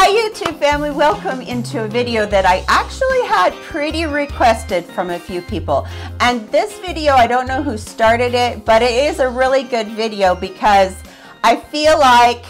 Hi YouTube family, welcome into a video that I actually had pretty requested from a few people. And this video, I don't know who started it, but it is a really good video because I feel like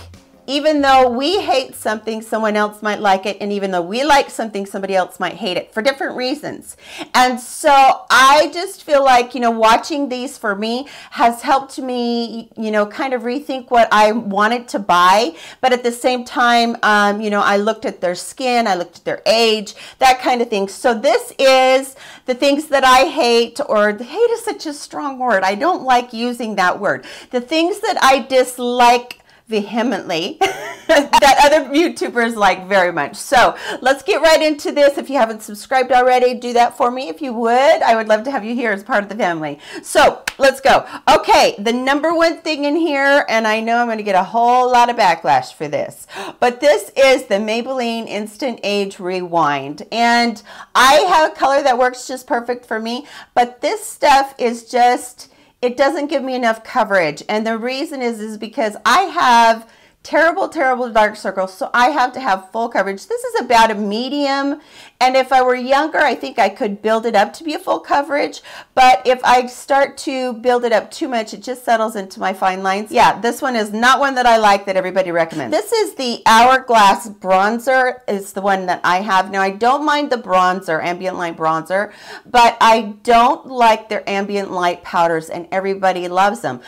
even though we hate something, someone else might like it. And even though we like something, somebody else might hate it for different reasons. And so I just feel like, watching these for me has helped me, kind of rethink what I wanted to buy. But at the same time, I looked at their skin, I looked at their age, that kind of thing. So this is the things that I hate, or hate is such a strong word. I don't like using that word. The things that I dislike vehemently that other YouTubers like very much. So let's get right into this. If you haven't subscribed already, do that for me if you would. I would love to have you here as part of the family. So let's go. Okay, the number one thing in here, and I know I'm going to get a whole lot of backlash for this, but this is the Maybelline Instant Age Rewind. And I have a color that works just perfect for me, but this stuff is just, it doesn't give me enough coverage. And the reason is because I have terrible dark circles, so I have to have full coverage. This is about a medium, and if I were younger, I think I could build it up to be a full coverage, but if I start to build it up too much, it just settles into my fine lines. Yeah, this one is not one that I like, that everybody recommends. This is the Hourglass Bronzer, is the one that I have. Now, I don't mind the bronzer, ambient light bronzer, but I don't like their ambient light powders, and everybody loves them.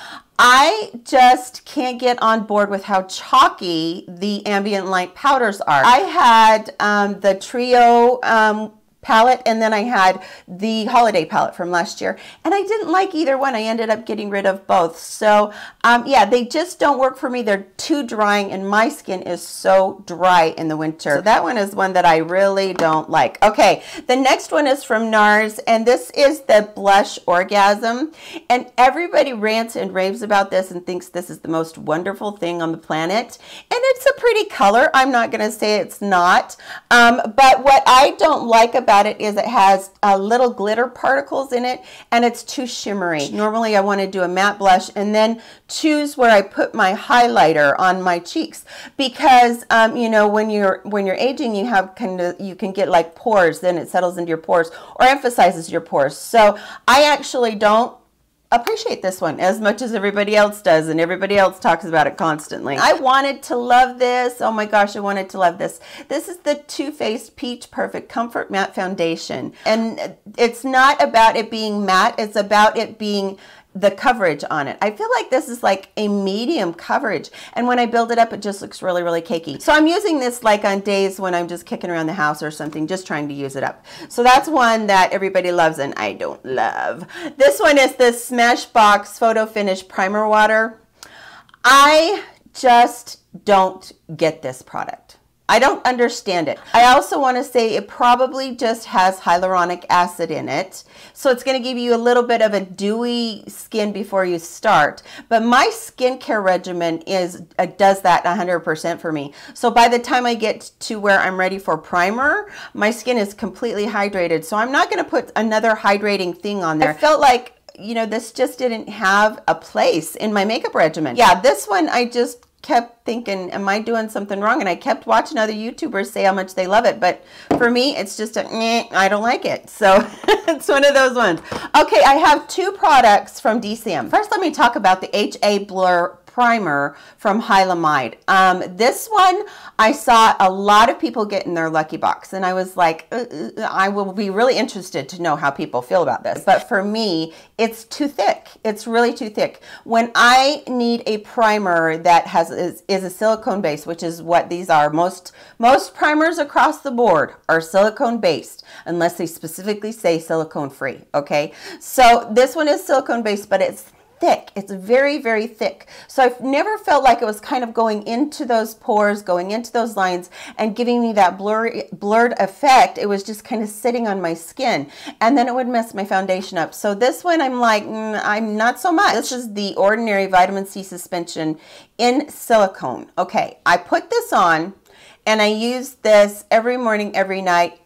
I just can't get on board with how chalky the ambient light powders are. I had the Trio palette, and then I had the holiday palette from last year, and I didn't like either one. I ended up getting rid of both. So yeah, they just don't work for me. They're too drying, and my skin is so dry in the winter. So that one is one that I really don't like. Okay, the next one is from NARS, and this is the Blush Orgasm, and everybody rants and raves about this and thinks this is the most wonderful thing on the planet, and it's a pretty color. I'm not going to say it's not, but what I don't like about it is it has little glitter particles in it, and it's too shimmery. Normally I want to do a matte blush and then choose where I put my highlighter on my cheeks, because when you're aging, you can get like pores, then it settles into your pores or emphasizes your pores. So I actually don't appreciate this one as much as everybody else does, and everybody else talks about it constantly. I wanted to love this. Oh my gosh, I wanted to love this. This is the Too Faced Peach Perfect Comfort Matte Foundation, and it's not about it being matte, it's about it being the coverage on it. I feel like this is like a medium coverage, and when I build it up, it just looks really cakey. So I'm using this like on days when I'm just kicking around the house or something, just trying to use it up. So that's one that everybody loves and I don't love. This one is the Smashbox Photo Finish Primer Water. I just don't get this product. I don't understand it. I also want to say it probably just has hyaluronic acid in it. So it's going to give you a little bit of a dewy skin before you start. But my skincare regimen does that 100% for me. So by the time I get to where I'm ready for primer, my skin is completely hydrated. So I'm not going to put another hydrating thing on there. I felt like, this just didn't have a place in my makeup regimen. Yeah, this one I just kept thinking, am I doing something wrong? And I kept watching other YouTubers say how much they love it, but for me it's just I don't like it. So it's one of those ones. Okay, I have two products from DCM. First, let me talk about the HA Blur Primer from Hylamide. This one I saw a lot of people get in their lucky box, and I was like, I will be really interested to know how people feel about this. But for me, it's too thick. It's really too thick. When I need a primer that is a silicone base, which is what these are, most primers across the board are silicone based, unless they specifically say silicone free. Okay, so this one is silicone based, but it's thick. It's very thick. So I've never felt like it was kind of going into those pores, going into those lines, and giving me that blurred effect. It was just kind of sitting on my skin, and then it would mess my foundation up. So this one, I'm like, I'm not so much. This is the Ordinary Vitamin C Suspension in silicone. Okay, I put this on, and I use this every morning, every night,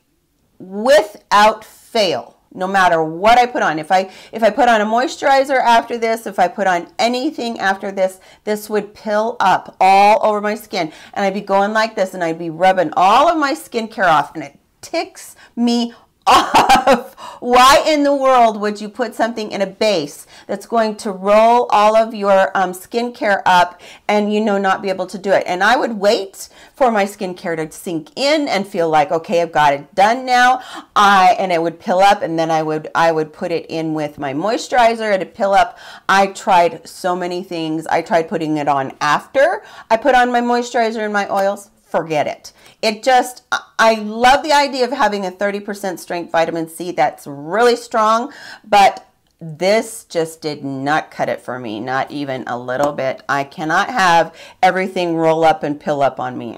without fail. no matter what I put on. If I put on a moisturizer after this, if I put on anything after this, this would pill up all over my skin. And I'd be going like this, and I'd be rubbing all of my skincare off, and it ticks me off. Why in the world would you put something in a base that's going to roll all of your skincare up and, you know, not be able to do it? And I would wait for my skincare to sink in and feel like, okay, I've got it done now. And it would pill up, and then I would put it in with my moisturizer. It'd pill up. I tried so many things. I tried putting it on after I put on my moisturizer and my oils. Forget it. It just, I love the idea of having a 30% strength vitamin C. That's really strong, but this just did not cut it for me, not even a little bit. I cannot have everything roll up and pill up on me.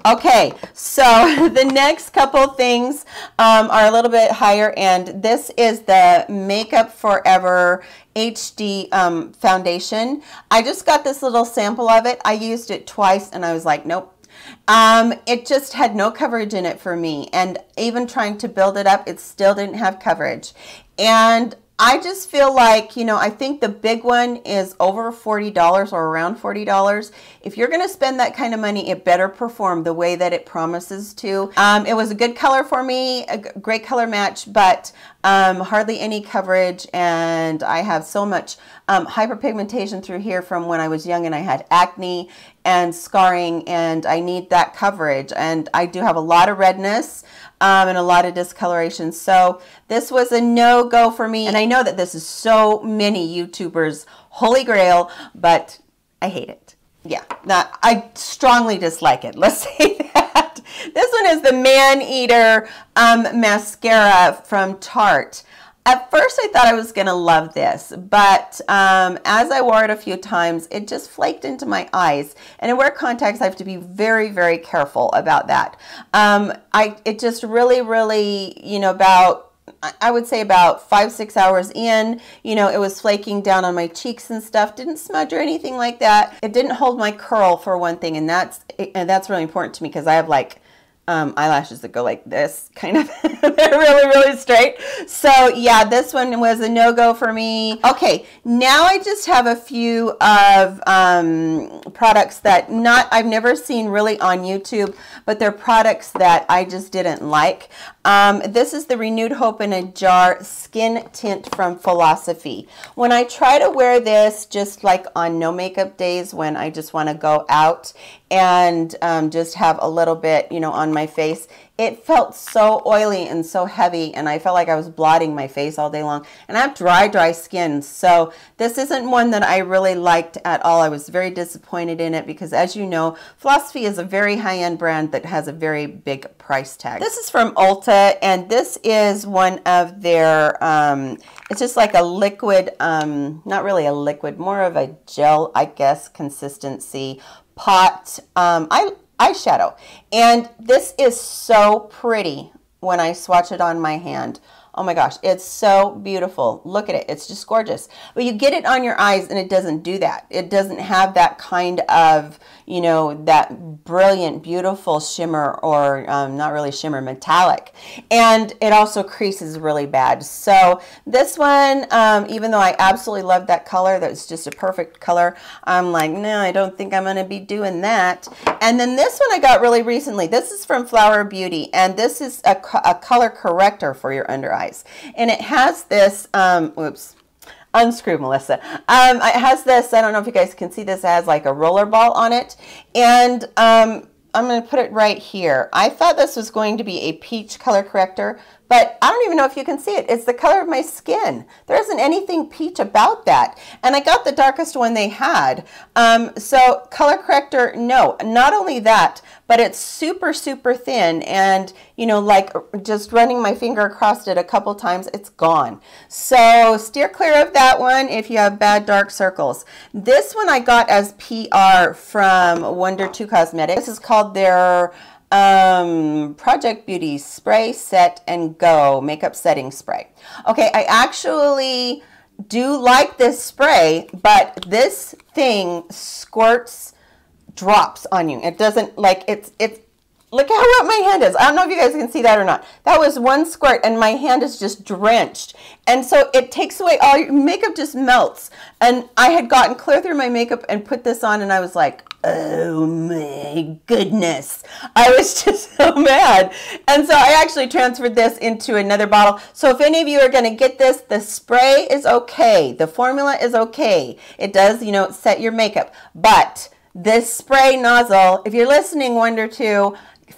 Okay, so the next couple things are a little bit higher end. This is the Makeup Forever HD foundation. I just got this little sample of it. I used it twice, and I was like, nope. It just had no coverage in it for me, and even trying to build it up, it still didn't have coverage. And I just feel like, you know, I think the big one is over $40 or around $40. If you're going to spend that kind of money, it better perform the way that it promises to. It was a good color for me, a great color match, but hardly any coverage. And I have so much hyperpigmentation through here from when I was young, and I had acne and scarring, and I need that coverage. And I do have a lot of redness and a lot of discoloration. So this was a no-go for me. And I know that this is so many YouTubers' holy grail, but I hate it. Yeah, I strongly dislike it. Let's say that. This one is the Man Eater mascara from Tarte. At first I thought I was going to love this, but as I wore it a few times, it just flaked into my eyes. And to wear contacts, I have to be very, very careful about that. It just really, you know, I would say about 5-6 hours in, you know, it was flaking down on my cheeks and stuff. Didn't smudge or anything like that. It didn't hold my curl, for one thing, and that's really important to me, because I have like eyelashes that go like this, kind of. They're really straight. So yeah, this one was a no-go for me. Okay, now I just have a few of products that I've never seen really on YouTube, but they're products that I just didn't like. This is the Renewed Hope in a Jar Skin Tint from Philosophy. When I try to wear this just like on no makeup days, when I just want to go out and just have a little bit, you know, on my face, it felt so oily and so heavy, and I felt like I was blotting my face all day long. And I have dry skin, so this isn't one that I really liked at all. I was very disappointed in it, because as you know, Philosophy is a very high-end brand that has a very big price tag. This is from Ulta, and this is one of their, it's just like a liquid, not really a liquid, more of a gel, I guess, consistency pot eyeshadow. And this is so pretty when I swatch it on my hand. Oh my gosh, it's so beautiful. Look at it. It's just gorgeous. But you get it on your eyes, and it doesn't do that. It doesn't have that kind of, you know, that brilliant, beautiful shimmer, or not really shimmer, metallic. And it also creases really bad. So this one, even though I absolutely love that color, that's just a perfect color, I'm like, no, I don't think I'm going to be doing that. And then this one I got really recently. This is from Flower Beauty, and this is a color corrector for your under eyes. And it has this, whoops, unscrew, Melissa. It has this, I don't know if you guys can see this, it has like a roller ball on it. And I'm going to put it right here. I thought this was going to be a peach color corrector, but I don't even know if you can see it. It's the color of my skin. There isn't anything peach about that. And I got the darkest one they had. So color corrector, no. Not only that, but it's super thin, and you know, like just running my finger across it a couple times, it's gone. So steer clear of that one if you have bad dark circles. This one I got as PR from Wonder 2 Cosmetics. This is called their Project Beauty Spray Set and Go Makeup Setting Spray. Okay, I actually do like this spray, but this thing squirts drops on you. It doesn't, like, it's Look how wet my hand is. I don't know if you guys can see that or not. That was one squirt and my hand is just drenched. And so it takes away all your makeup, just melts. And I had gotten clear through my makeup and put this on and I was like, oh my goodness. I was just so mad. And so I actually transferred this into another bottle. So if any of you are going to get this, the spray is okay. The formula is okay. It does, you know, set your makeup. But this spray nozzle, if you're listening, Wonder 2,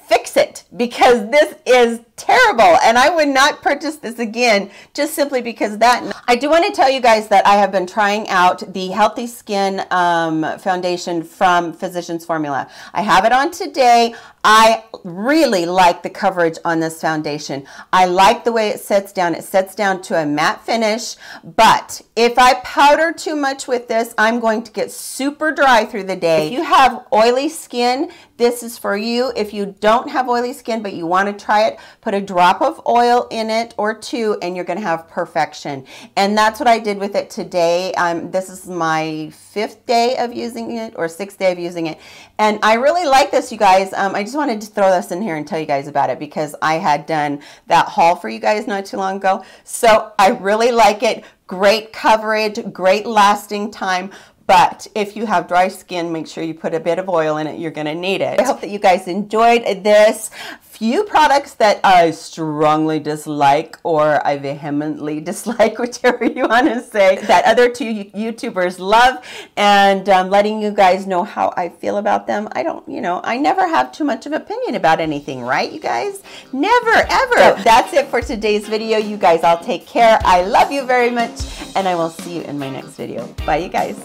fix it, because this is terrible and I would not purchase this again just simply because of that. I do want to tell you guys that I have been trying out the Healthy Skin foundation from Physicians Formula. I have it on today. I really like the coverage on this foundation. I like the way it sets down. It sets down to a matte finish, but if I powder too much with this, I'm going to get super dry through the day. If you have oily skin, this is for you. If you don't have oily skin but you want to try it, put a drop of oil in it or two and you're going to have perfection. And that's what I did with it today. This is my 5th day of using it, or 6th day of using it. And I really like this, you guys. I just wanted to throw this in here and tell you guys about it because I had done that haul for you guys not too long ago. So I really like it. Great coverage, great lasting time. But if you have dry skin, make sure you put a bit of oil in it. You're going to need it. I hope that you guys enjoyed this. Few products that I strongly dislike, or I vehemently dislike, whichever you want to say, that other 2 YouTubers love, and letting you guys know how I feel about them. I don't, you know, I never have too much of an opinion about anything, right, you guys? Never, ever. So that's it for today's video. You guys all take care. I love you very much, and I will see you in my next video. Bye, you guys.